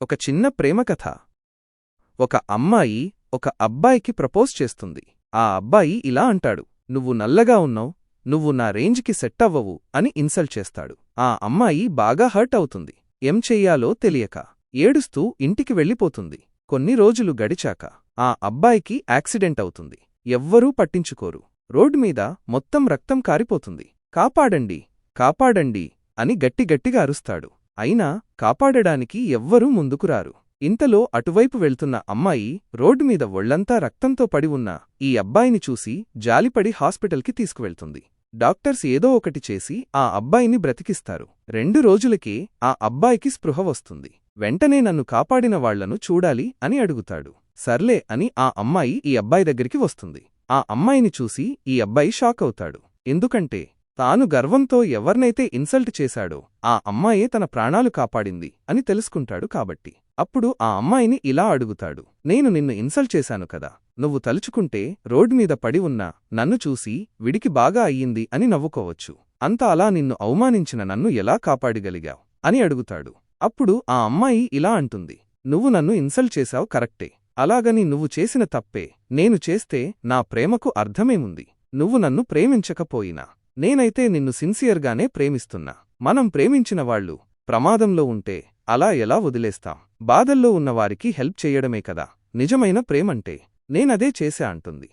ఒక చిన్న ప్రేమ కథ. ఒక అమ్మాయి ఒక అబ్బాయికి ప్రపోజ్ చేస్తుంది. ఆ అబ్బాయి ఇలా అంటాడు, నువ్వు నల్లగా ఉన్నావ్, నువ్వు నా రేంజ్కి సెట్ అవ్వవు అని ఇన్సల్ట్ చేస్తాడు. ఆ అమ్మాయి బాగా హర్ట్ అవుతుంది. ఏం చెయ్యాలో తెలియక ఏడుస్తూ ఇంటికి వెళ్ళిపోతుంది. కొన్ని రోజులు గడిచాక ఆ అబ్బాయికి యాక్సిడెంట్ అవుతుంది. ఎవ్వరూ పట్టించుకోరు. రోడ్డుమీద మొత్తం రక్తం కారిపోతుంది. కాపాడండి, కాపాడండి అని గట్టిగట్టిగా అరుస్తాడు. అయినా కాపాడడానికి ఎవ్వరూ ముందుకురారు. ఇంతలో అటువైపు వెళ్తున్న అమ్మాయి రోడ్డుమీద ఒళ్లంతా రక్తంతో పడి ఉన్న ఈ అబ్బాయిని చూసి జాలిపడి హాస్పిటల్కి తీసుకువెళ్తుంది. డాక్టర్స్ ఏదో ఒకటి చేసి ఆ అబ్బాయిని బ్రతికిస్తారు. 2 రోజులకే ఆ అబ్బాయికి స్పృహ వస్తుంది. వెంటనే నన్ను కాపాడిన వాళ్లను చూడాలి అని అడుగుతాడు. సర్లే అని ఆ అమ్మాయి ఈ అబ్బాయి దగ్గరికి వస్తుంది. ఆ అమ్మాయిని చూసి ఈ అబ్బాయి షాక్ అవుతాడు. ఎందుకంటే తాను గర్వంతో ఎవర్నైతే ఇన్సల్ట్ చేశాడో ఆ అమ్మాయే తన ప్రాణాలు కాపాడింది అని తెలుసుకుంటాడు కాబట్టి. అప్పుడు ఆ అమ్మాయిని ఇలా అడుగుతాడు, నేను నిన్ను ఇన్సల్ట్ చేశాను కదా, నువ్వు తలుచుకుంటే రోడ్డుమీద పడి ఉన్న నన్ను చూసి విడికి బాగా అయ్యింది అని నవ్వుకోవచ్చు. అంత అలా నిన్ను అవమానించిన నన్ను ఎలా కాపాడగలిగావ్ అని అడుగుతాడు. అప్పుడు ఆ అమ్మాయి ఇలా అంటుంది, నువ్వు నన్ను ఇన్సల్ట్ చేశావు కరెక్టే, అలాగని నువ్వు చేసిన తప్పే నేను చేస్తే నా ప్రేమకు అర్థమేముంది? నువ్వు నన్ను ప్రేమించకపోయినా నేనైతే నిన్ను సిన్సియర్గానే ప్రేమిస్తున్నా. మనం ప్రేమించిన వాళ్ళు ప్రమాదంలో ఉంటే అలా ఎలా వదిలేస్తాం? బాధల్లో ఉన్నవారికి హెల్ప్ చెయ్యడమే కదా నిజమైన ప్రేమంటే. నేనదే చేశా అంటుంది.